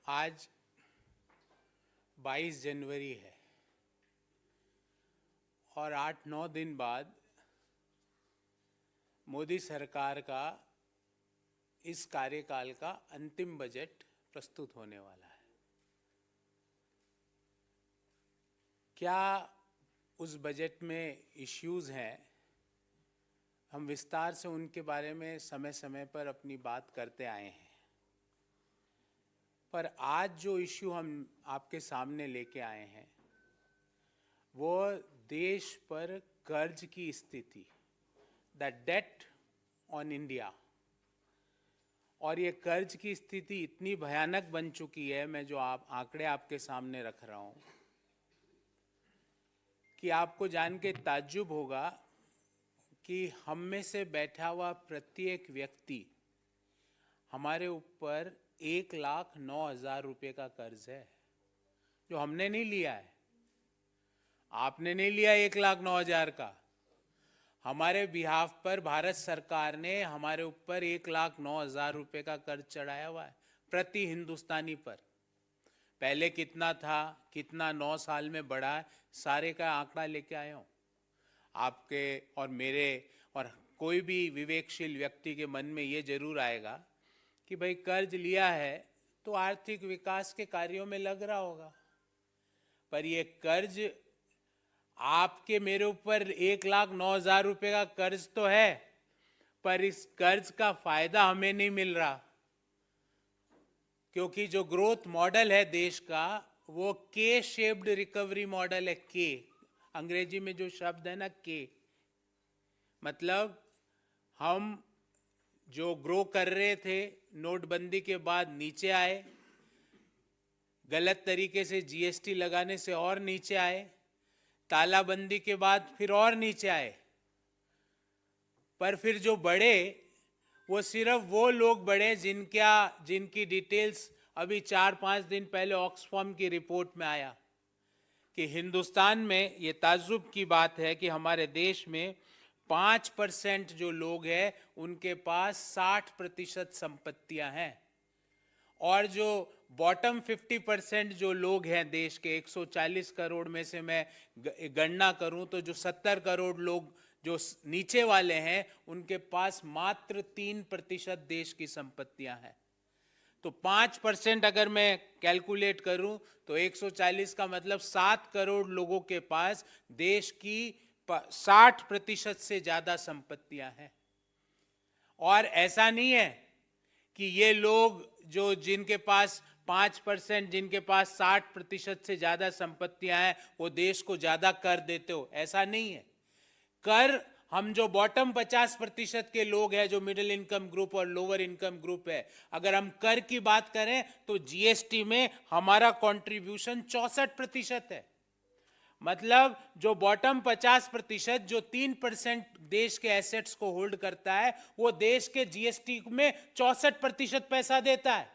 आज 22 जनवरी है और 8-9 दिन बाद मोदी सरकार का इस कार्यकाल का अंतिम बजट प्रस्तुत होने वाला है। क्या उस बजट में इश्यूज हैं? हम विस्तार से उनके बारे में समय समय पर अपनी बात करते आए हैं, पर आज जो इश्यू हम आपके सामने लेके आए हैं वो देश पर कर्ज की स्थिति, द डेट ऑन इंडिया। और ये कर्ज की स्थिति इतनी भयानक बन चुकी है, मैं जो आंकड़े आपके सामने रख रहा हूं, कि आपको जान के ताज्जुब होगा कि हम में से बैठा हुआ प्रत्येक व्यक्ति हमारे ऊपर 1,09,000 रुपये का कर्ज है, जो हमने नहीं लिया है। आपने नहीं लिया 1,09,000 का। हमारे बिहाफ पर भारत सरकार ने हमारे ऊपर 1,09,000 रुपये का कर्ज चढ़ाया हुआ है प्रति हिंदुस्तानी पर। पहले कितना था, कितना 9 साल में बढ़ा है, सारे का आंकड़ा लेके आया हूँ। आपके और मेरे और कोई भी विवेकशील व्यक्ति के मन में ये जरूर आएगा कि भाई कर्ज लिया है तो आर्थिक विकास के कार्यों में लग रहा होगा, पर ये कर्ज आपके मेरे ऊपर 1,09,000 रुपये का कर्ज तो है, पर इस कर्ज का फायदा हमें नहीं मिल रहा, क्योंकि जो ग्रोथ मॉडल है देश का वो के शेप्ड रिकवरी मॉडल है। के अंग्रेजी में जो शब्द है ना, के मतलब हम जो ग्रो कर रहे थे नोटबंदी के बाद नीचे आए, गलत तरीके से जीएसटी लगाने से और नीचे आए, तालाबंदी के बाद फिर और नीचे आए, पर फिर जो बढ़े वो सिर्फ वो लोग बढ़े जिनकी डिटेल्स अभी 4-5 दिन पहले ऑक्सफैम की रिपोर्ट में आया कि हिंदुस्तान में, ये ताज्जुब की बात है कि हमारे देश में 5% जो लोग हैं उनके पास 60% संपत्तियां हैं, और जो बॉटम 50% जो लोग हैं देश के 140 करोड़ में से मैं गणना करूं तो जो 70 करोड़ लोग जो नीचे वाले हैं उनके पास मात्र 3% देश की संपत्तियां हैं। तो 5% अगर मैं कैलकुलेट करूं तो 140 का मतलब 7 करोड़ लोगों के पास देश की 60% से ज्यादा संपत्तियां हैं। और ऐसा नहीं है कि ये लोग जो जिनके पास 5%, जिनके पास 60% से ज्यादा संपत्तियां हैं वो देश को ज्यादा कर देते हो, ऐसा नहीं है। कर हम जो बॉटम 50% के लोग हैं, जो मिडिल इनकम ग्रुप और लोअर इनकम ग्रुप है, अगर हम कर की बात करें तो जीएसटी में हमारा कंट्रीब्यूशन 64% है। मतलब जो बॉटम 50%, जो 3% देश के एसेट्स को होल्ड करता है, वो देश के जीएसटी में 64% पैसा देता है,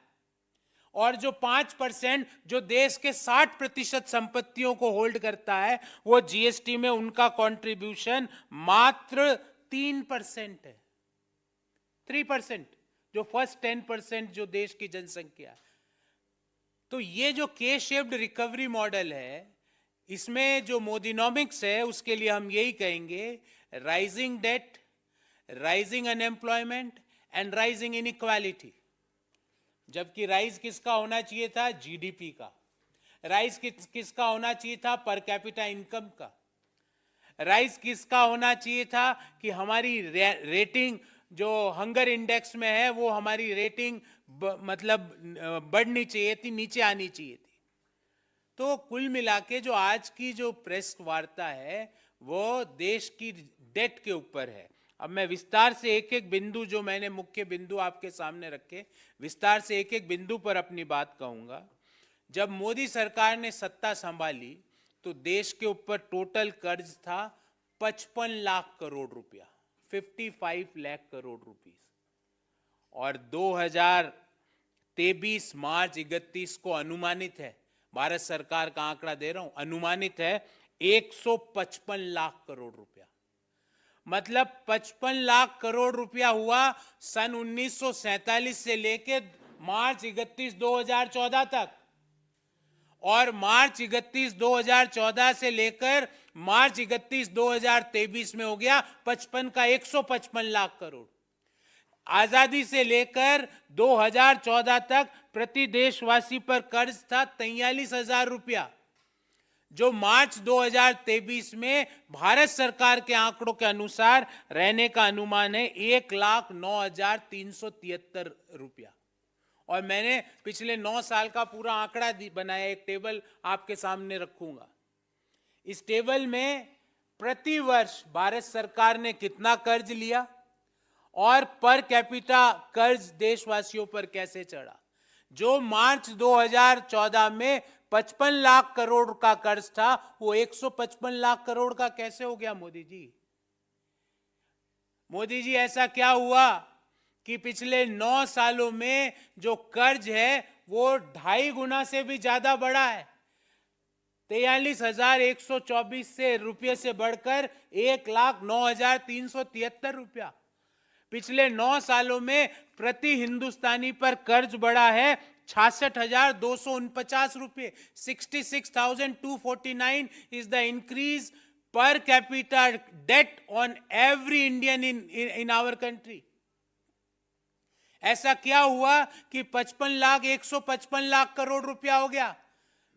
और जो 5% जो देश के 60% संपत्तियों को होल्ड करता है, वो जीएसटी में उनका कंट्रीब्यूशन मात्र 3% है। 3%, जो फर्स्ट 10% जो देश की जनसंख्या। तो ये जो के शेप्ड रिकवरी मॉडल है, इसमें जो मोदीनॉमिक्स है उसके लिए हम यही कहेंगे, rising debt, rising unemployment and rising inequality. जबकि राइज किसका होना चाहिए था? जीडीपी का। राइज किसका होना चाहिए था? पर कैपिटा इनकम का। राइज किसका होना चाहिए था कि हमारी रेटिंग जो हंगर इंडेक्स में है वो हमारी रेटिंग मतलब बढ़नी चाहिए थी, नीचे आनी चाहिए थी। तो कुल मिला के जो आज की जो प्रेस वार्ता है वो देश की डेट के ऊपर है। अब मैं विस्तार से एक एक बिंदु, जो मैंने मुख्य बिंदु आपके सामने रखे, विस्तार से एक एक बिंदु पर अपनी बात कहूंगा। जब मोदी सरकार ने सत्ता संभाली तो देश के ऊपर टोटल कर्ज था 55 लाख करोड़ रुपया, 55 लाख करोड़ रुपीस, और 2023 मार्च 31 को अनुमानित है, भारत सरकार का आंकड़ा दे रहा हूं, अनुमानित है 155 लाख करोड़ रुपया। मतलब 55 लाख करोड़ रुपया हुआ सन 1947 से लेके मार्च 31 2014 तक, और मार्च 31 2014 से लेकर मार्च 31 2023 में हो गया 55 का 155 लाख करोड़। आजादी से लेकर 2014 तक प्रति देशवासी पर कर्ज था 43,000 रुपया, जो मार्च 2023 में भारत सरकार के आंकड़ों के अनुसार रहने का अनुमान है 1,09,373 रुपया। और मैंने पिछले 9 साल का पूरा आंकड़ा बनाया, एक टेबल आपके सामने रखूंगा। इस टेबल में प्रति वर्ष भारत सरकार ने कितना कर्ज लिया और पर कैपिटा कर्ज देशवासियों पर कैसे चढ़ा। जो मार्च 2014 में 55 लाख करोड़ का कर्ज था, वो 155 लाख करोड़ का कैसे हो गया मोदी जी? मोदी जी, ऐसा क्या हुआ कि पिछले 9 सालों में जो कर्ज है वो 2.5 गुना से भी ज्यादा बढ़ा है। 43,124 से रुपये से बढ़कर 1,09,373 रुपया। पिछले 9 सालों में प्रति हिंदुस्तानी पर कर्ज बढ़ा है 66,249 रुपये। 66,249 is the increase per capita debt on every Indian in our country. ऐसा क्या हुआ कि 155 लाख करोड़ रुपया हो गया?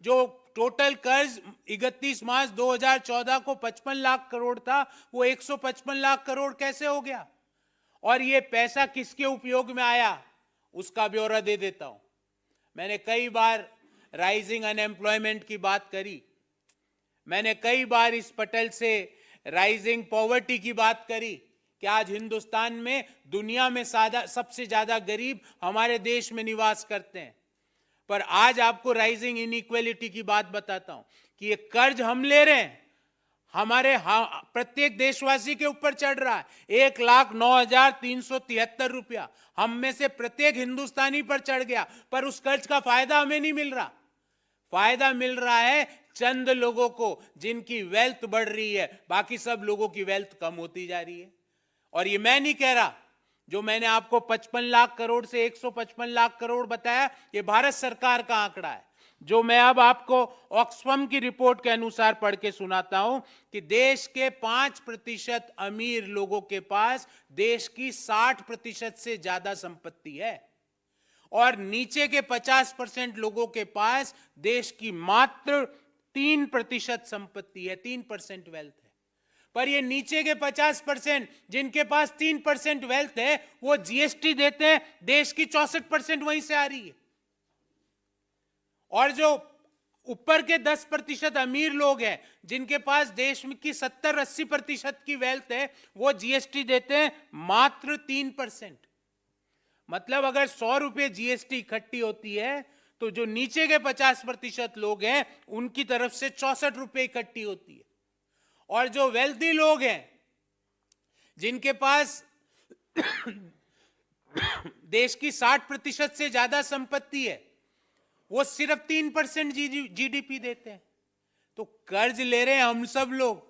जो टोटल कर्ज 31 मार्च 2014 को 55 लाख करोड़ था, वो 155 लाख करोड़ कैसे हो गया? और ये पैसा किसके उपयोग में आया, उसका ब्यौरा दे देता हूं। मैंने कई बार राइजिंग अनएम्प्लॉयमेंट की बात करी, मैंने कई बार इस पटल से राइजिंग पॉवर्टी की बात करी कि आज हिंदुस्तान में दुनिया में सबसे ज्यादा गरीब हमारे देश में निवास करते हैं। पर आज आपको राइजिंग इनइक्वालिटी की बात बताता हूं कि ये कर्ज हम ले रहे हैं, हमारे प्रत्येक देशवासी के ऊपर चढ़ रहा है 1,09,373 रुपया। हम में से प्रत्येक हिंदुस्तानी पर चढ़ गया, पर उस कर्ज का फायदा हमें नहीं मिल रहा। फायदा मिल रहा है चंद लोगों को जिनकी वेल्थ बढ़ रही है, बाकी सब लोगों की वेल्थ कम होती जा रही है। और ये मैं नहीं कह रहा, जो मैंने आपको 55 लाख करोड़ से 155 लाख करोड़ बताया, ये भारत सरकार का आंकड़ा है। जो मैं अब आपको ऑक्सफैम की रिपोर्ट के अनुसार पढ़ के सुनाता हूं कि देश के 5% अमीर लोगों के पास देश की 60% से ज्यादा संपत्ति है, और नीचे के 50% लोगों के पास देश की मात्र 3% संपत्ति है, 3% वेल्थ है। पर ये नीचे के 50% जिनके पास 3% वेल्थ है, वो जीएसटी देते हैं, देश की 64% वहीं से आ रही है। और जो ऊपर के 10% अमीर लोग हैं, जिनके पास देश की 70-80% की वेल्थ है, वो जीएसटी देते हैं मात्र 3%। मतलब अगर 100 रुपये जीएसटी इकट्ठी होती है, तो जो नीचे के 50% लोग हैं, उनकी तरफ से 64 रुपये इकट्ठी होती है। और जो वेल्थी लोग हैं, जिनके पास देश की 60% से ज्यादा संपत्ति है, वो सिर्फ 3% जीडीपी देते हैं। तो कर्ज ले रहे हैं हम सब लोग,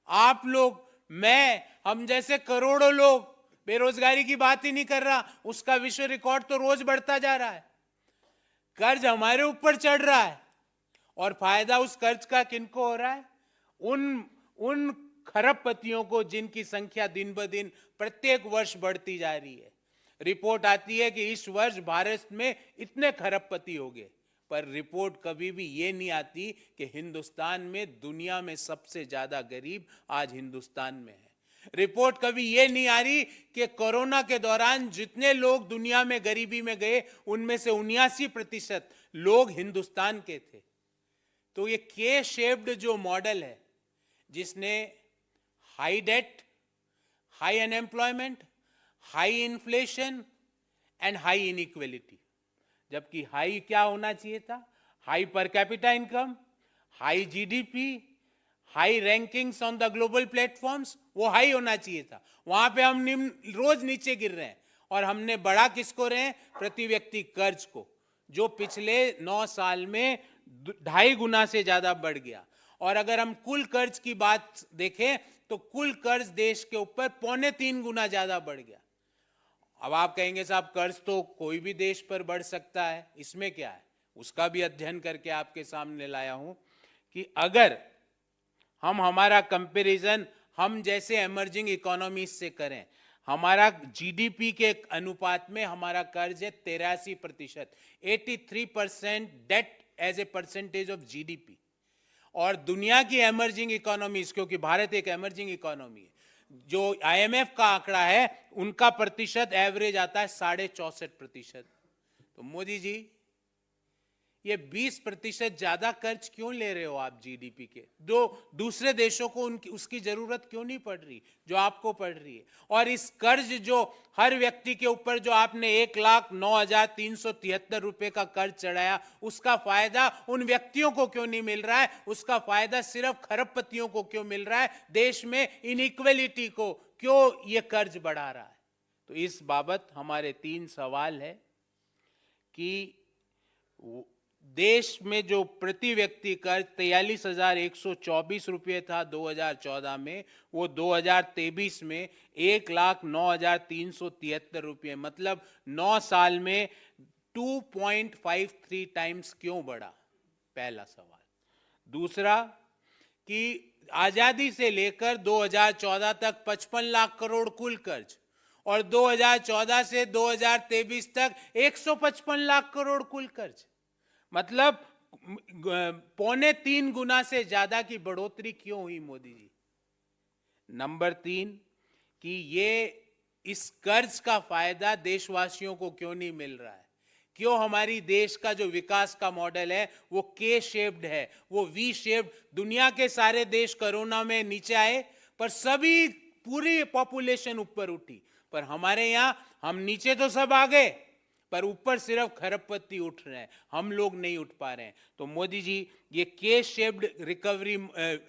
आप लोग, मैं, हम जैसे करोड़ों लोग। बेरोजगारी की बात ही नहीं कर रहा, उसका विश्व रिकॉर्ड तो रोज बढ़ता जा रहा है। कर्ज हमारे ऊपर चढ़ रहा है, और फायदा उस कर्ज का किनको हो रहा है? उन खरबपतियों को जिनकी संख्या दिन ब दिन प्रत्येक वर्ष बढ़ती जा रही है। रिपोर्ट आती है कि इस वर्ष भारत में इतने खरबपति हो गए, पर रिपोर्ट कभी भी ये नहीं आती कि हिंदुस्तान में दुनिया में सबसे ज्यादा गरीब आज हिंदुस्तान में है। रिपोर्ट कभी ये नहीं आ रही कि कोरोना के दौरान जितने लोग दुनिया में गरीबी में गए, उनमें से 79% लोग हिंदुस्तान के थे। तो ये के शेप्ड जो मॉडल है, जिसने high debt, high unemployment, high inflation and high inequality, जबकि हाई क्या होना चाहिए था? High per capita income, high GDP, high rankings on the global platforms, वो हाई होना चाहिए था। वहां पे हम रोज नीचे गिर रहे हैं, और हमने बढ़ा किसको रहे हैं? प्रति व्यक्ति कर्ज को, जो पिछले 9 साल में 2.5 गुना से ज्यादा बढ़ गया। और अगर हम कुल कर्ज की बात देखें, तो कुल कर्ज देश के ऊपर 3.25 गुना ज्यादा बढ़ गया। अब आप कहेंगे साहब कर्ज तो कोई भी देश पर बढ़ सकता है, इसमें क्या है? उसका भी अध्ययन करके आपके सामने लाया हूं कि अगर हम हमारा कंपैरिजन हम जैसे एमर्जिंग इकोनॉमीज से करें, हमारा जीडीपी के अनुपात में हमारा कर्ज है 83%, 83% debt as a percentage of GDP. और दुनिया की एमर्जिंग इकोनॉमीज, क्योंकि भारत एक एमर्जिंग इकोनॉमी है, जो आईएमएफ का आंकड़ा है उनका प्रतिशत एवरेज आता है 64.5%। तो मोदी जी ये 20% ज्यादा कर्ज क्यों ले रहे हो आप जीडीपी के? जो दूसरे देशों को उनकी उसकी जरूरत क्यों नहीं पड़ रही जो आपको पड़ रही है? और इस कर्ज जो हर व्यक्ति के ऊपर जो आपने 1,09,373 रुपए का कर्ज चढ़ाया, उसका फायदा उन व्यक्तियों को क्यों नहीं मिल रहा है? उसका फायदा सिर्फ खरबपतियों को क्यों मिल रहा है? देश में इनइक्वलिटी को क्यों ये कर्ज बढ़ा रहा है? तो इस बाबत हमारे 3 सवाल है कि देश में जो प्रति व्यक्ति कर्ज 43,124 रुपये था 2014 में, वो 2023 में 1,09,373 रुपये, मतलब 9 साल में 2.53 टाइम्स क्यों बढ़ा? पहला सवाल। दूसरा कि आजादी से लेकर 2014 तक 55 लाख करोड़ कुल कर्ज, और 2014 से 2023 तक 155 लाख करोड़ कुल कर्ज, मतलब 2.25 गुना से ज्यादा की बढ़ोतरी क्यों हुई मोदी जी? नंबर 3 कि ये इस कर्ज का फायदा देशवासियों को क्यों नहीं मिल रहा है? क्यों हमारी देश का जो विकास का मॉडल है वो के शेप्ड है, वो वी शेप्ड? दुनिया के सारे देश कोरोना में नीचे आए पर सभी पूरी पॉपुलेशन ऊपर उठी, पर हमारे यहां हम नीचे तो सब आ गए पर ऊपर सिर्फ खरबपति उठ रहे हैं, हम लोग नहीं उठ पा रहे हैं। तो मोदी जी ये के शेप्ड रिकवरी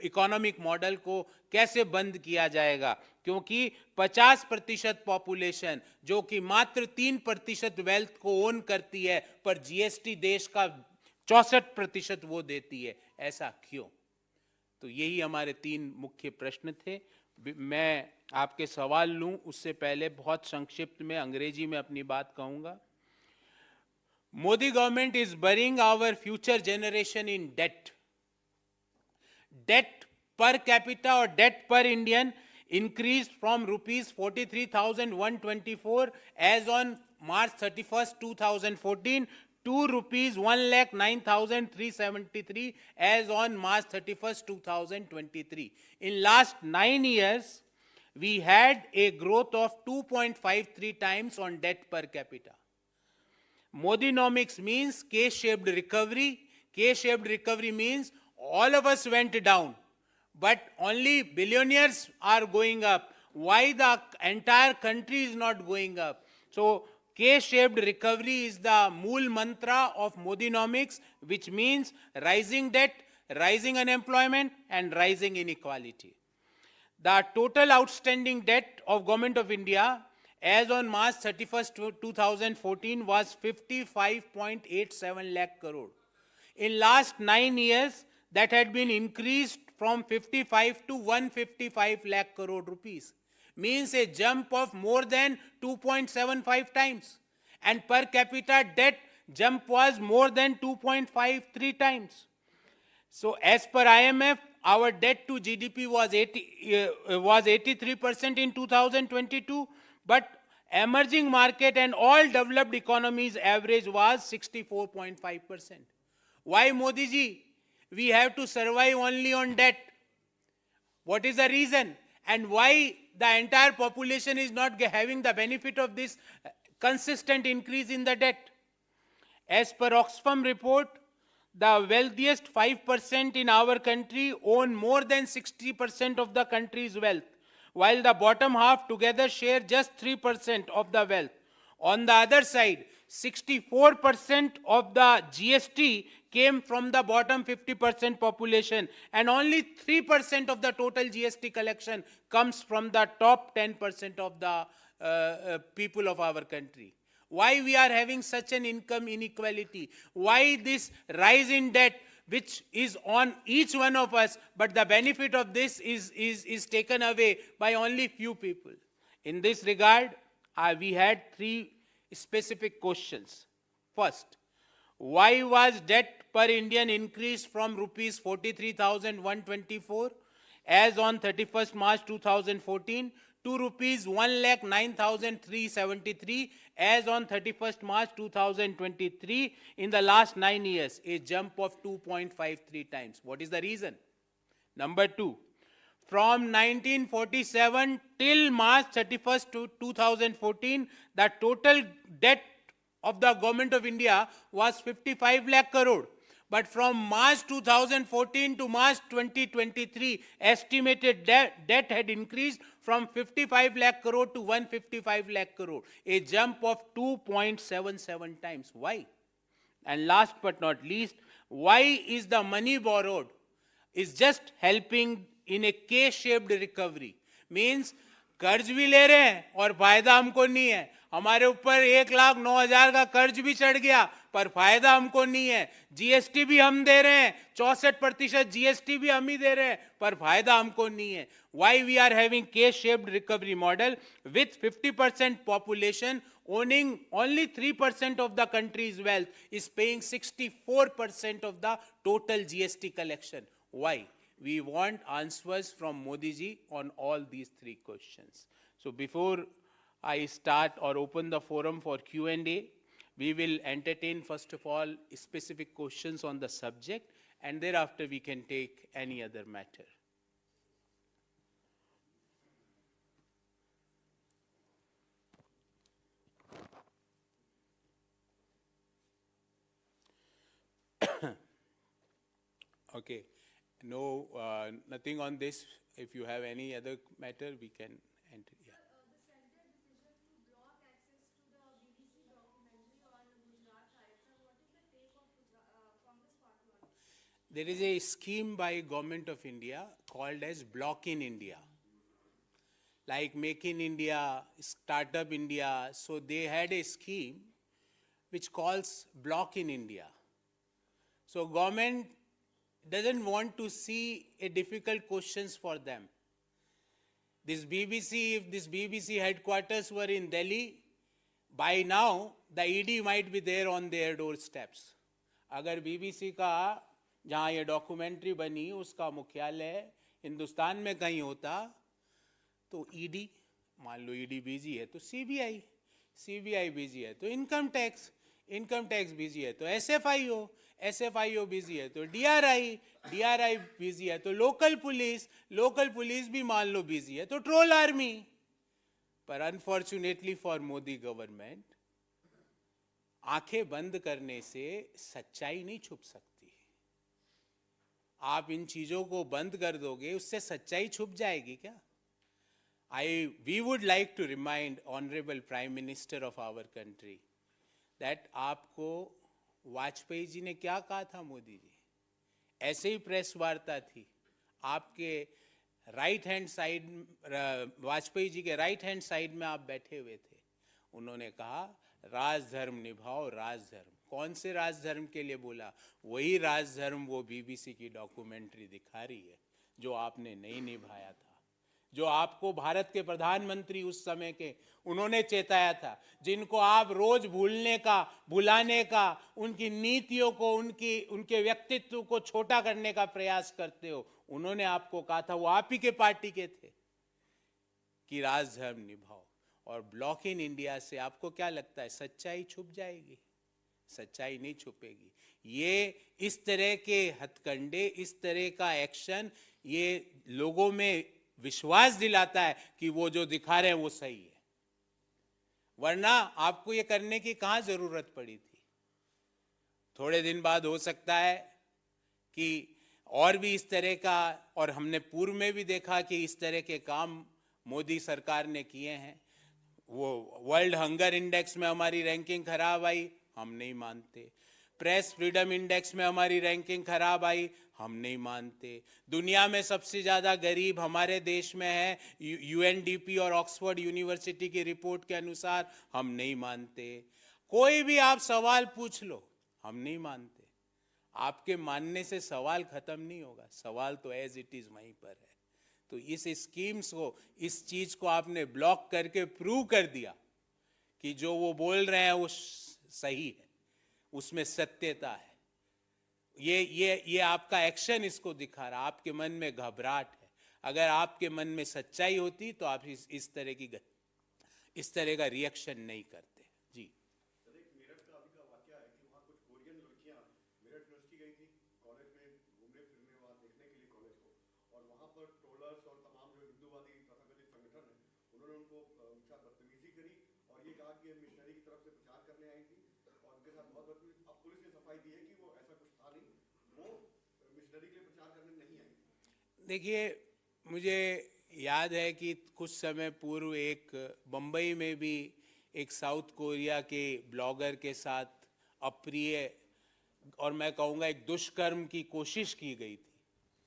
इकोनॉमिक मॉडल को कैसे बंद किया जाएगा? क्योंकि 50% पॉपुलेशन जो कि मात्र 3% वेल्थ को ओन करती है, पर जीएसटी देश का 64% वो देती है, ऐसा क्यों? तो यही हमारे 3 मुख्य प्रश्न थे। मैं आपके सवाल लूं उससे पहले बहुत संक्षिप्त में अंग्रेजी में अपनी बात कहूंगा। Modi government is burying our future generation in debt. Debt per capita or debt per Indian increased from rupees 43,124 as on March 31st, 2014 to rupees 1,09,373 as on March 31st, 2023. In last 9 years, we had a growth of 2.53 times on debt per capita. Modinomics means K-shaped recovery. K-shaped recovery means all of us went down, but only billionaires are going up. Why the entire country is not going up? So K-shaped recovery is the mool mantra of Modinomics, which means rising debt, rising unemployment, and rising inequality. The total outstanding debt of Government of India as on March 31st, 2014 was 55.87 lakh crore. In last 9 years, that had been increased from 55 to 155 lakh crore rupees. Means a jump of more than 2.75 times. And per capita debt jump was more than 2.53 times. So as per IMF, our debt to GDP was 83% in 2022, but emerging market and all developed economies average was 64.5%. Why, Modi ji? We have to survive only on debt. What is the reason? And why the entire population is not having the benefit of this consistent increase in the debt? As per Oxfam report, the wealthiest 5% in our country own more than 60% of the country's wealth, while the bottom half together share just 3% of the wealth. On the other side, 64% of the GST came from the bottom 50% population, and only 3% of the total GST collection comes from the top 10% of the people of our country. Why we are having such an income inequality? Why this rise in debt, which is on each one of us, but the benefit of this is taken away by only few people? In this regard, we had three specific questions. First, why was debt per Indian increased from rupees 43,124 as on 31st March 2014 to rupees 1,09,373 as on 31st March 2023 in the last 9 years, a jump of 2.53 times. What is the reason? Number two, from 1947 till March 31st, 2014, the total debt of the government of India was 55 lakh crore. But from March 2014 to March 2023, estimated debt had increased from 55 lakh crore to 155 lakh crore, a jump of 2.77 times. Why? And last but not least, why is the money borrowed is just helping in a K-shaped recovery? Means कर्ज भी ले रहे हैं और फायदा हमको नहीं है. हमारे ऊपर 1,09,000 का कर्ज भी चढ़ गया पर फायदा हमको नहीं है. जीएसटी भी हम दे रहे हैं, 64% जीएसटी भी हम ही दे रहे हैं पर फायदा हमको नहीं है. Why we are having K-shaped recovery model with 50% population owning only 3% of the country's wealth is paying 64% of the total GST collection. Why? We want answers from Modi ji on all these three questions. So before I start or open the forum for Q&A, we will entertain first of all specific questions on the subject and thereafter we can take any other matter. Okay. No, nothing on this. If you have any other matter, we can enter. Yeah. The center decision to block access to the BBC documentary on Gujarat riots. What is the take of Congress Party on this? There is a scheme by Government of India called as Block in India. Like Make in India, Startup India. So they had a scheme which calls Block in India. So government doesn't want to see a difficult questions for them. This BBC, if this BBC headquarters were in Delhi, by now the ED might be there on their doorsteps. अगर BBC का जहाँ ये documentary बनी उसका मुख्यालय हिंदुस्तान में कहीं होता तो ED, मान लो ED बिजी है तो CBI बिजी है तो इनकम टैक्स बिजी है तो SFIO बिजी है तो DRI बिजी है तो लोकल पुलिस भी मान लो बिजी है तो ट्रोल आर्मी. पर अनफॉर्चुनेटली फॉर मोदी गवर्नमेंट आंखें बंद करने से सच्चाई नहीं छुप सकती. आप इन चीजों को बंद कर दोगे उससे सच्चाई छुप जाएगी क्या? We would like to remind Honorable Prime Minister of our country that आपको वाजपेयी जी ने क्या कहा था मोदी जी? ऐसे ही प्रेस वार्ता थी. आपके right hand side, Vajpayee ji के राइट हैंड साइड में आप बैठे हुए थे. उन्होंने कहा राजधर्म निभाओ राजधर्म. कौन से राजधर्म के लिए बोला? वही राजधर्म वो बीबीसी की डॉक्यूमेंट्री दिखा रही है जो आपने नहीं निभाया था, जो आपको भारत के प्रधानमंत्री उस समय के उन्होंने चेताया था, जिनको आप रोज भुलाने का, उनकी नीतियों को, उनके व्यक्तित्व को छोटा करने का प्रयास करते हो. उन्होंने आपको कहा था, वो आप ही के पार्टी के थे, कि राजधर्म निभाओ. और ब्लॉक इन इंडिया से आपको क्या लगता है सच्चाई छुप जाएगी? सच्चाई नहीं छुपेगी. ये इस तरह के हथकंडे, इस तरह का एक्शन ये लोगों में विश्वास दिलाता है कि वो जो दिखा रहे हैं वो सही है. वरना आपको ये करने की कहां जरूरत पड़ी थी? थोड़े दिन बाद हो सकता है कि और भी इस तरह का, और हमने पूर्व में भी देखा कि इस तरह के काम मोदी सरकार ने किए हैं. वो वर्ल्ड हंगर इंडेक्स में हमारी रैंकिंग खराब आई, हम नहीं मानते. प्रेस फ्रीडम इंडेक्स में हमारी रैंकिंग खराब आई, हम नहीं मानते. दुनिया में सबसे ज्यादा गरीब हमारे देश में है, यूएनडीपी और ऑक्सफोर्ड यूनिवर्सिटी की रिपोर्ट के अनुसार, हम नहीं मानते. कोई भी आप सवाल पूछ लो, हम नहीं मानते. आपके मानने से सवाल खत्म नहीं होगा, सवाल तो एज इट इज वहीं पर है. तो इस स्कीम्स को, इस चीज को आपने ब्लॉक करके प्रूव कर दिया कि जो वो बोल रहे हैं वो सही है, उसमें सत्यता है। ये आपका एक्शन इसको दिखा रहा, आपके मन में घबराहट है। अगर आपके मन में सच्चाई होती तो आप इस तरह का रिएक्शन नहीं करते। जी सर, एक मेरठ का अभी का वाकया है कि वहाँ कुछ कोरियन लड़कियाँ मेरठ यूनिवर्सिटी गई थी कॉलेज में घूमने फिरने, वहाँ देखने के लिए कॉलेज को, और वहाँ पर ट्रोलर्स और तमाम जो हिंदूवादी तथाकथित संगठन है उन्होंने उनको साथ बदतमीजी करी और ये कहा कि ये मिशनरी की तरफ से प्रचार करने आई थी और उनके साथ बहुत बदतमीजी। अब पुलिस ने सफाई दी है कि वो ऐसा कुछ था नहीं, वो मिशनरी के लिए प्रचार करने नहीं आई थी। देखिए, मुझे याद है कि कुछ समय पूर्व एक बम्बई में भी एक साउथ कोरिया के ब्लॉगर के साथ अप्रिय और मैं कहूँगा एक दुष्कर्म की कोशिश की गई थी,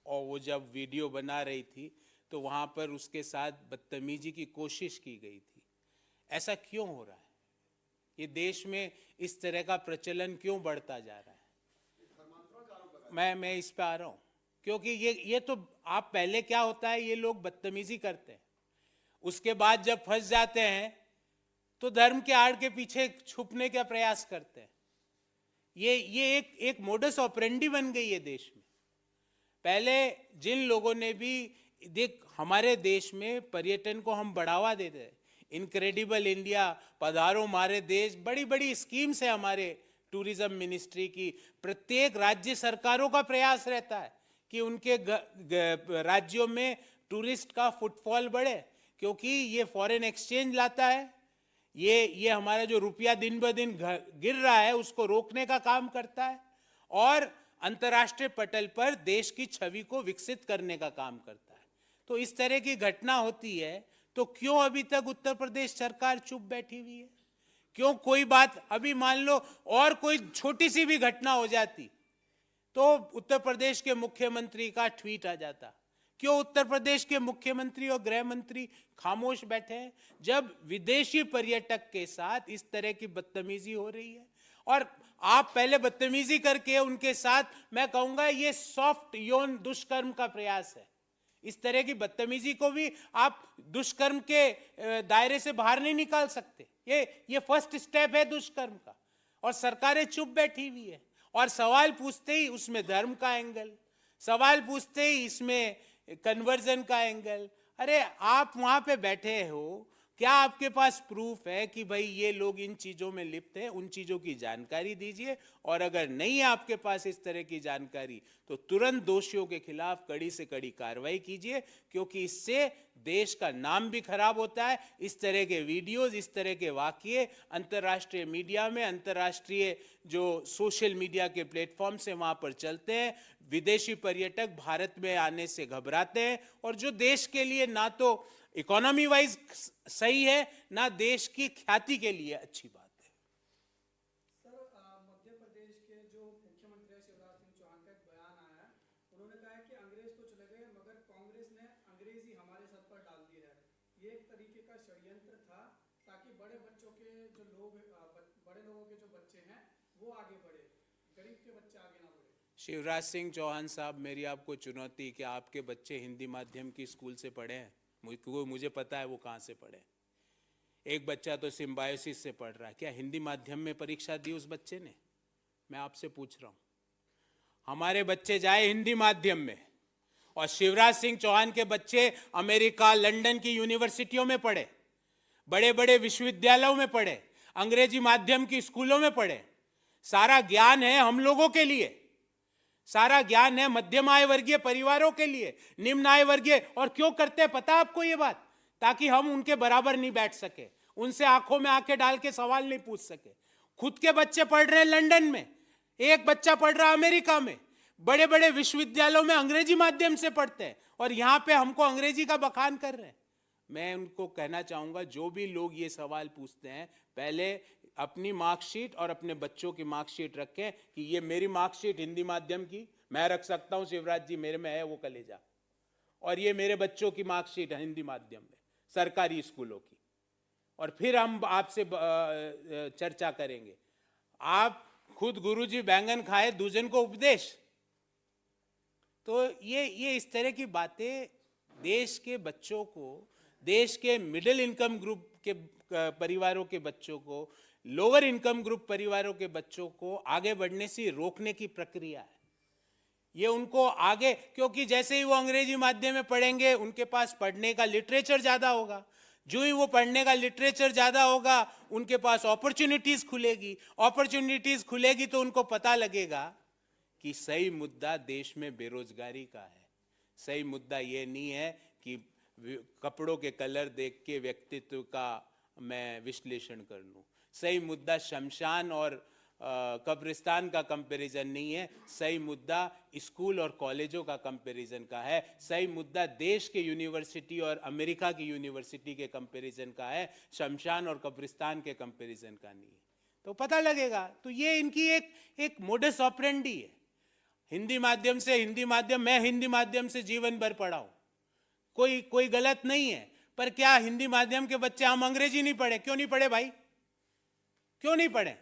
और वो जब वीडियो बना रही थी तो वहाँ पर उसके साथ बदतमीजी की कोशिश की गई थी। ऐसा क्यों हो रहा है? ये देश में इस तरह का प्रचलन क्यों बढ़ता जा रहा है? मैं इस पे आ रहा हूँ, क्योंकि ये तो आप पहले क्या होता है, ये लोग बदतमीजी करते हैं, उसके बाद जब फंस जाते हैं तो धर्म के आड़ के पीछे छुपने का प्रयास करते हैं। ये एक मोडस ऑपरेंडी बन गई है देश में। पहले जिन लोगों ने भी देख, हमारे देश में पर्यटन को हम बढ़ावा देते हैं, इनक्रेडिबल इंडिया, पधारो हमारे देश, बड़ी बड़ी स्कीम्स है हमारे टूरिज्म मिनिस्ट्री की। प्रत्येक राज्य सरकारों का प्रयास रहता है कि उनके राज्यों में टूरिस्ट का फुटफॉल बढ़े, क्योंकि ये फॉरेन एक्सचेंज लाता है, ये हमारा जो रुपया दिन ब दिन गिर रहा है उसको रोकने का काम करता है, और अंतर्राष्ट्रीय पटल पर देश की छवि को विकसित करने का काम करता है। तो इस तरह की घटना होती है तो क्यों अभी तक उत्तर प्रदेश सरकार चुप बैठी हुई है? क्यों कोई बात, अभी मान लो और कोई छोटी सी भी घटना हो जाती तो उत्तर प्रदेश के मुख्यमंत्री का ट्वीट आ जाता। क्यों उत्तर प्रदेश के मुख्यमंत्री और गृह मंत्री खामोश बैठे हैं जब विदेशी पर्यटक के साथ इस तरह की बदतमीजी हो रही है? और आप पहले बदतमीजी करके उनके साथ, मैं कहूंगा ये सॉफ्ट यौन दुष्कर्म का प्रयास है। इस तरह की बदतमीजी को भी आप दुष्कर्म के दायरे से बाहर नहीं निकाल सकते। ये फर्स्ट स्टेप है दुष्कर्म का, और सरकारें चुप बैठी हुई है। और सवाल पूछते ही उसमें धर्म का एंगल, सवाल पूछते ही इसमें कन्वर्जन का एंगल। अरे आप वहां पे बैठे हो, क्या आपके पास प्रूफ है कि भाई ये लोग इन चीजों में लिप्त हैं? उन चीजों की जानकारी दीजिए, और अगर नहीं है आपके पास इस तरह की जानकारी तो तुरंत दोषियों के खिलाफ कड़ी से कड़ी कार्रवाई कीजिए, क्योंकि इससे देश का नाम भी खराब होता है। इस तरह के वीडियोस, इस तरह के वाकये अंतर्राष्ट्रीय मीडिया में, अंतर्राष्ट्रीय जो सोशल मीडिया के प्लेटफॉर्म से वहां पर चलते हैं, विदेशी पर्यटक भारत में आने से घबराते हैं, और जो देश के लिए ना तो इकोनॉमी वाइज सही है ना देश की ख्याति के लिए अच्छी बात है। सर, मध्य प्रदेश के जो मुख्यमंत्री है शिवराज सिंह चौहान का एक बयान आया है, उन्होंने कहा है कि अंग्रेज तो चले गए मगर कांग्रेस ने अंग्रेजी हमारे सर पर डाल दी है। ये एक तरीके का षड्यंत्र था ताकि बड़े लोगों के जो बच्चे हैं वो आगे बढ़े, गरीब के बच्चे आगे ना बढ़े। शिवराज सिंह चौहान साहब, मेरी आपको चुनौती कि आपके बच्चे हिंदी माध्यम की स्कूल से पढ़े हैं? मुझे पता है वो कहाँ से पढ़े। एक बच्चा तो सिम्बायोसिस से पढ़ रहा है, क्या हिंदी माध्यम में परीक्षा दी उस बच्चे ने? मैं आपसे पूछ रहा हूँ। हमारे बच्चे जाए हिंदी माध्यम में, और शिवराज सिंह चौहान के बच्चे अमेरिका, लंदन की यूनिवर्सिटियों में पढ़े, बड़े बड़े विश्वविद्यालयों में पढ़े, अंग्रेजी माध्यम की स्कूलों में पढ़े। सारा ज्ञान है हम लोगों के लिए, सारा ज्ञान है मध्यम आय वर्गीय परिवारों के लिए, निम्न आय वर्गीय। और क्यों करते हैं पता आपको ये बात? ताकि हम उनके बराबर नहीं बैठ सके, उनसे आंखों में आंखें डाल के सवाल नहीं पूछ सके। खुद के बच्चे पढ़ रहे हैं लंदन में, एक बच्चा पढ़ रहा है अमेरिका में, बड़े बड़े विश्वविद्यालयों में अंग्रेजी माध्यम से पढ़ते हैं, और यहां पे हमको अंग्रेजी का बखान कर रहे हैं। मैं उनको कहना चाहूंगा, जो भी लोग ये सवाल पूछते हैं, पहले अपनी मार्कशीट और अपने बच्चों की मार्कशीट रखें कि ये मेरी मार्कशीट हिंदी माध्यम की मैं रख सकता हूं, शिवराज जी मेरे में है वो कलेजा, और ये मेरे बच्चों की मार्कशीट है हिंदी माध्यम में सरकारी स्कूलों की, और फिर हम आपसे चर्चा करेंगे। आप खुद गुरुजी बैंगन खाए दूजन को उपदेश। तो ये इस तरह की बातें देश के बच्चों को, देश के मिडिल इनकम ग्रुप के परिवारों के बच्चों को, लोअर इनकम ग्रुप परिवारों के बच्चों को आगे बढ़ने से रोकने की प्रक्रिया है। ये उनको आगे, क्योंकि जैसे ही वो अंग्रेजी माध्यम में पढ़ेंगे उनके पास पढ़ने का लिटरेचर ज्यादा होगा, जो ही वो पढ़ने का लिटरेचर ज्यादा होगा उनके पास अपॉर्चुनिटीज खुलेगी तो उनको पता लगेगा कि सही मुद्दा देश में बेरोजगारी का है। सही मुद्दा ये नहीं है कि कपड़ों के कलर देख के व्यक्तित्व का मैं विश्लेषण कर लूं। सही मुद्दा शमशान और कब्रिस्तान का कंपैरिजन नहीं है। सही मुद्दा स्कूल और कॉलेजों का कंपैरिजन का है। सही मुद्दा देश के यूनिवर्सिटी और अमेरिका की यूनिवर्सिटी के कंपैरिजन का है, शमशान और कब्रिस्तान के कंपैरिजन का नहीं है। तो पता लगेगा। तो ये इनकी एक मोडस ऑपरेंडी है। हिंदी माध्यम, मैं हिंदी माध्यम से जीवन भर पढ़ा हूं, कोई गलत नहीं है। पर क्या हिंदी माध्यम के बच्चे हम अंग्रेजी नहीं पढ़े? क्यों नहीं पढ़े भाई? क्यों नहीं पढ़े?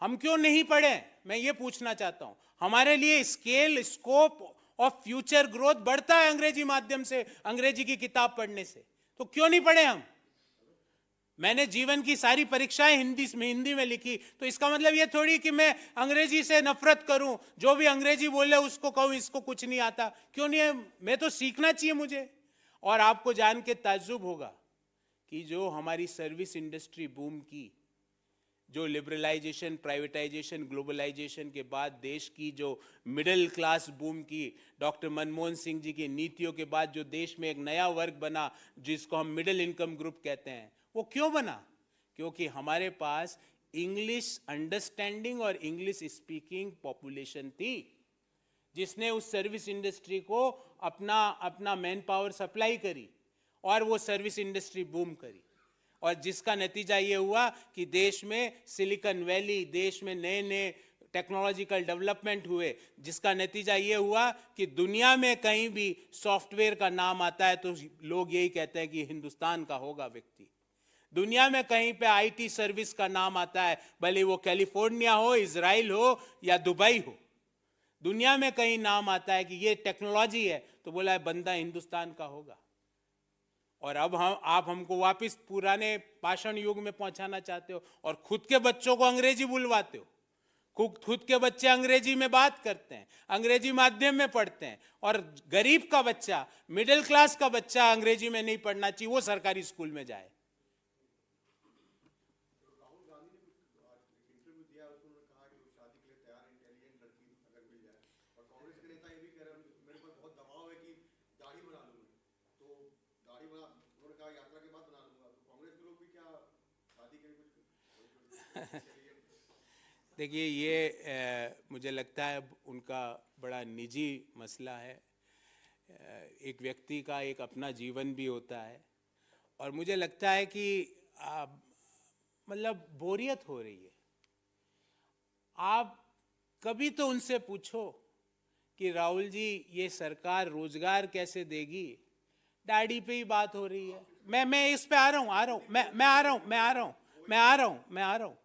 हम क्यों नहीं पढ़े? मैं ये पूछना चाहता हूं। हमारे लिए स्कोप ऑफ फ्यूचर ग्रोथ बढ़ता है अंग्रेजी माध्यम से, अंग्रेजी की किताब पढ़ने से। तो क्यों नहीं पढ़े हम? मैंने जीवन की सारी परीक्षाएं हिंदी में लिखी, तो इसका मतलब ये थोड़ी कि मैं अंग्रेजी से नफरत करूं, जो भी अंग्रेजी बोले उसको कहूं इसको कुछ नहीं आता। क्यों नहीं है? मैं तो सीखना चाहिए मुझे। और आपको जान के ताज्जुब होगा कि जो हमारी सर्विस इंडस्ट्री बूम की, जो लिबरलाइजेशन, प्राइवेटाइजेशन, ग्लोबलाइजेशन के बाद देश की जो मिडिल क्लास बूम की, डॉक्टर मनमोहन सिंह जी की नीतियों के बाद जो देश में एक नया वर्ग बना जिसको हम मिडिल इनकम ग्रुप कहते हैं, वो क्यों बना? क्योंकि हमारे पास इंग्लिश अंडरस्टैंडिंग और इंग्लिश स्पीकिंग पॉपुलेशन थी, जिसने उस सर्विस इंडस्ट्री को अपना मैन पावर सप्लाई करी और वो सर्विस इंडस्ट्री बूम करी। और जिसका नतीजा ये हुआ कि देश में सिलिकॉन वैली, देश में नए नए टेक्नोलॉजिकल डेवलपमेंट हुए, जिसका नतीजा ये हुआ कि दुनिया में कहीं भी सॉफ्टवेयर का नाम आता है तो लोग यही कहते हैं कि हिंदुस्तान का होगा व्यक्ति। दुनिया में कहीं पे आईटी सर्विस का नाम आता है, भले वो कैलिफोर्निया हो, इजराइल हो या दुबई हो, दुनिया में कहीं नाम आता है कि ये टेक्नोलॉजी है तो बोला है बंदा हिंदुस्तान का होगा। और अब आप हमको वापस पुराने पाषाण युग में पहुंचाना चाहते हो और खुद के बच्चों को अंग्रेजी बुलवाते हो। खुद के बच्चे अंग्रेजी में बात करते हैं, अंग्रेजी माध्यम में पढ़ते हैं, और गरीब का बच्चा, मिडिल क्लास का बच्चा अंग्रेजी में नहीं पढ़ना चाहिए, वो सरकारी स्कूल में जाए। राहुल गांधी ने कुछ इंटरव्यू दिया, उसमें उन्होंने कहा कि वो शादी के लिए तैयार है, इंटेलिजेंट लड़की अगर मिल जाए। और कांग्रेस के नेता ये भी कह रहे हैं मेरे पर बहुत दबाव है कि दाढ़ी बना लूंगा, तो दाढ़ी बना, उन्होंने कहा यात्रा के बाद बना लूंगा। तो कांग्रेस के लोग भी क्या शादी के लिए कुछ देखिए, ये मुझे लगता है उनका बड़ा निजी मसला है। एक व्यक्ति का एक अपना जीवन भी होता है, और मुझे लगता है कि मतलब बोरियत हो रही है। आप कभी तो उनसे पूछो कि राहुल जी ये सरकार रोजगार कैसे देगी? दाढ़ी पे ही बात हो रही है। मैं इस पे आ रहा हूं।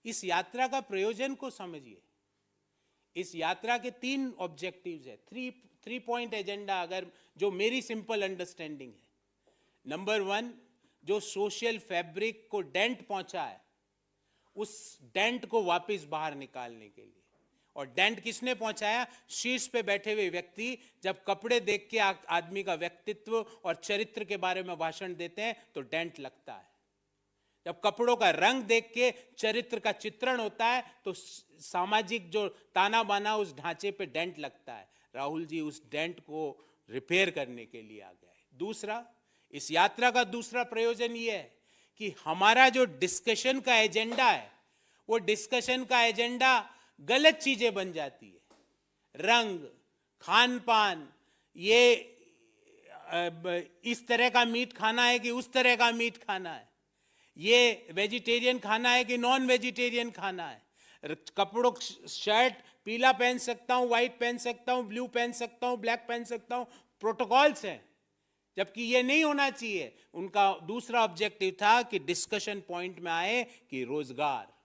इस यात्रा का प्रयोजन को समझिए। इस यात्रा के 3 ऑब्जेक्टिव्स है, 3 पॉइंट एजेंडा, अगर जो मेरी सिंपल अंडरस्टैंडिंग है। नंबर 1, जो सोशल फैब्रिक को डेंट पहुंचा है, उस डेंट को वापस बाहर निकालने के लिए। और डेंट किसने पहुंचाया? शीर्ष पे बैठे हुए व्यक्ति जब कपड़े देख के आदमी का व्यक्तित्व और चरित्र के बारे में भाषण देते हैं तो डेंट लगता है। जब कपड़ों का रंग देख के चरित्र का चित्रण होता है तो सामाजिक जो ताना बाना उस ढांचे पे डेंट लगता है। राहुल जी उस डेंट को रिपेयर करने के लिए आ गए। दूसरा, इस यात्रा का दूसरा प्रयोजन ये है कि हमारा जो डिस्कशन का एजेंडा है, वो डिस्कशन का एजेंडा गलत चीजें बन जाती है। रंग, खान पान, ये इस तरह का मीट खाना है कि उस तरह का मीट खाना है, ये वेजिटेरियन खाना है कि नॉन वेजिटेरियन खाना है। कपड़ों, शर्ट पीला पहन सकता हूं, व्हाइट पहन सकता हूं, ब्लू पहन सकता हूं, ब्लैक पहन सकता हूं, प्रोटोकॉल्स हैं, जबकि ये नहीं होना चाहिए। उनका दूसरा ऑब्जेक्टिव था कि डिस्कशन पॉइंट में आए कि रोजगार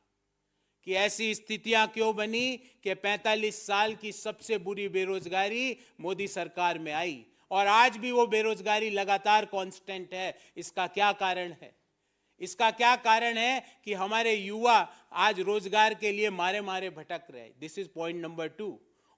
कि ऐसी स्थितियां क्यों बनी कि 45 साल की सबसे बुरी बेरोजगारी मोदी सरकार में आई, और आज भी वो बेरोजगारी लगातार कांस्टेंट है। इसका क्या कारण है? इसका क्या कारण है कि हमारे युवा आज रोजगार के लिए मारे मारे भटक रहे हैं। This is point number 2।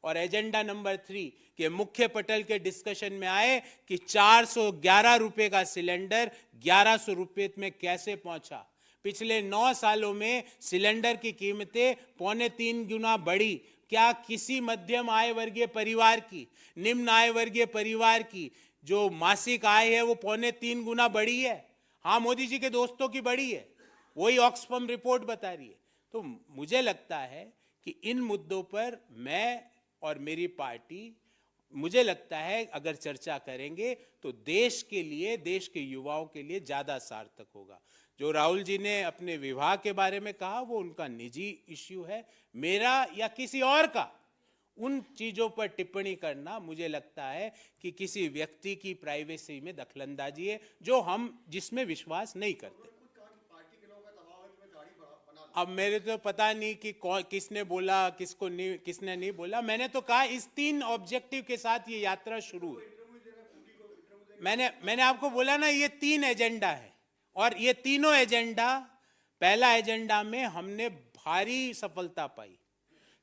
और एजेंडा नंबर 3 के मुख्य पटल के डिस्कशन में आए कि 411 रुपए का सिलेंडर 1100 रुपए में कैसे पहुंचा। पिछले 9 सालों में सिलेंडर की कीमतें 2.25 गुना बढ़ी। क्या किसी मध्यम आय वर्गीय परिवार की, निम्न आय वर्गीय परिवार की जो मासिक आय है वो 2.25 गुना बढ़ी है? हाँ, मोदी जी के दोस्तों की बढ़ी है, वही ऑक्सफैम रिपोर्ट बता रही है। तो मुझे लगता है कि इन मुद्दों पर मैं और मेरी पार्टी, मुझे लगता है अगर चर्चा करेंगे तो देश के लिए, देश के युवाओं के लिए ज्यादा सार्थक होगा। जो राहुल जी ने अपने विवाह के बारे में कहा वो उनका निजी इश्यू है। मेरा या किसी और का उन चीजों पर टिप्पणी करना मुझे लगता है कि किसी व्यक्ति की प्राइवेसी में दखलंदाजी है, जो हम जिसमें विश्वास नहीं करते। अब मेरे तो पता नहीं कि किसने बोला, किसको नहीं, किसने नहीं बोला। मैंने तो कहा इस 3 ऑब्जेक्टिव के साथ ये यात्रा शुरू है। मैंने आपको बोला ना, ये 3 एजेंडा है और ये तीनों एजेंडा, पहला एजेंडा में हमने भारी सफलता पाई,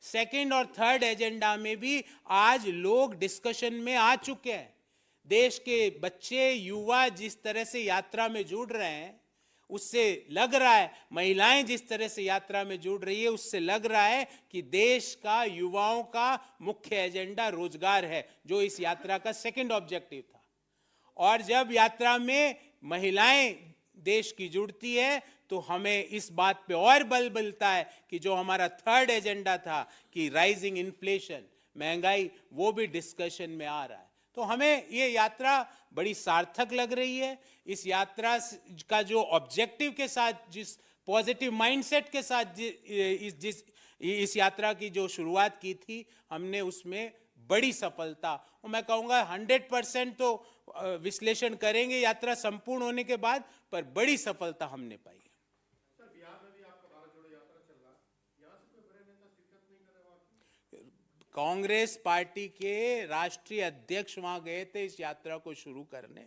सेकंड और थर्ड एजेंडा में भी आज लोग डिस्कशन में आ चुके हैं। देश के बच्चे, युवा जिस तरह से यात्रा में जुड़ रहे हैं उससे लग रहा है, महिलाएं जिस तरह से यात्रा में जुड़ रही है उससे लग रहा है कि देश का, युवाओं का मुख्य एजेंडा रोजगार है, जो इस यात्रा का सेकंड ऑब्जेक्टिव था। और जब यात्रा में महिलाएं देश की जुड़ती है तो हमें इस बात पे और बल मिलता है कि जो हमारा थर्ड एजेंडा था कि राइजिंग इन्फ्लेशन, महंगाई, वो भी डिस्कशन में आ रहा है। तो हमें ये यात्रा बड़ी सार्थक लग रही है। इस यात्रा का जो ऑब्जेक्टिव के साथ, जिस पॉजिटिव माइंडसेट के साथ इस यात्रा की जो शुरुआत की थी, हमने उसमें बड़ी सफलता, और मैं कहूँगा 100% तो विश्लेषण करेंगे यात्रा संपूर्ण होने के बाद, पर बड़ी सफलता हमने पाई। कांग्रेस पार्टी के राष्ट्रीय अध्यक्ष वहां गए थे इस यात्रा को शुरू करने,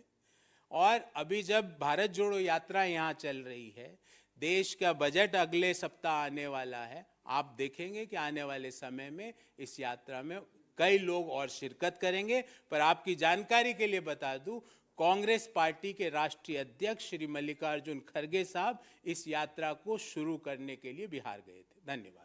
और अभी जब भारत जोड़ो यात्रा यहां चल रही है, देश का बजट अगले सप्ताह आने वाला है, आप देखेंगे कि आने वाले समय में इस यात्रा में कई लोग और शिरकत करेंगे। पर आपकी जानकारी के लिए बता दूं, कांग्रेस पार्टी के राष्ट्रीय अध्यक्ष श्री मल्लिकार्जुन खड़गे साहब इस यात्रा को शुरू करने के लिए बिहार गए थे। धन्यवाद।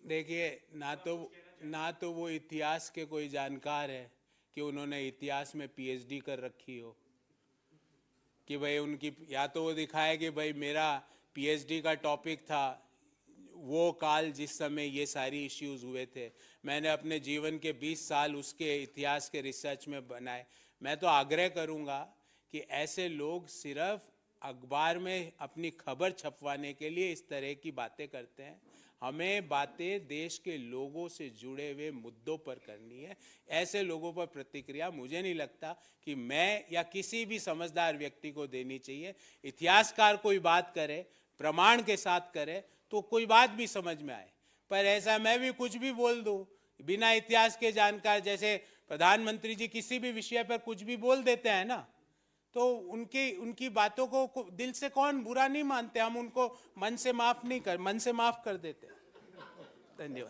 देखिए, ना तो वो इतिहास के कोई जानकार है कि उन्होंने इतिहास में पीएचडी कर रखी हो, कि भाई उनकी, या तो वो दिखाए कि भाई मेरा पीएचडी का टॉपिक था वो काल जिस समय ये सारी इश्यूज हुए थे। मैंने अपने जीवन के 20 साल उसके इतिहास के रिसर्च में बनाए। मैं तो आग्रह करूँगा कि ऐसे लोग सिर्फ अखबार में अपनी खबर छपवाने के लिए इस तरह की बातें करते हैं। हमें बातें देश के लोगों से जुड़े हुए मुद्दों पर करनी है। ऐसे लोगों पर प्रतिक्रिया मुझे नहीं लगता कि मैं या किसी भी समझदार व्यक्ति को देनी चाहिए। इतिहासकार कोई बात करे, प्रमाण के साथ करे, तो कोई बात भी समझ में आए। पर ऐसा मैं भी कुछ भी बोल दूं बिना इतिहास के जानकार, जैसे प्रधानमंत्री जी किसी भी विषय पर कुछ भी बोल देते हैं ना, तो उनकी बातों को दिल से कौन बुरा नहीं मानते, हम उनको मन से माफ कर देते। धन्यवाद।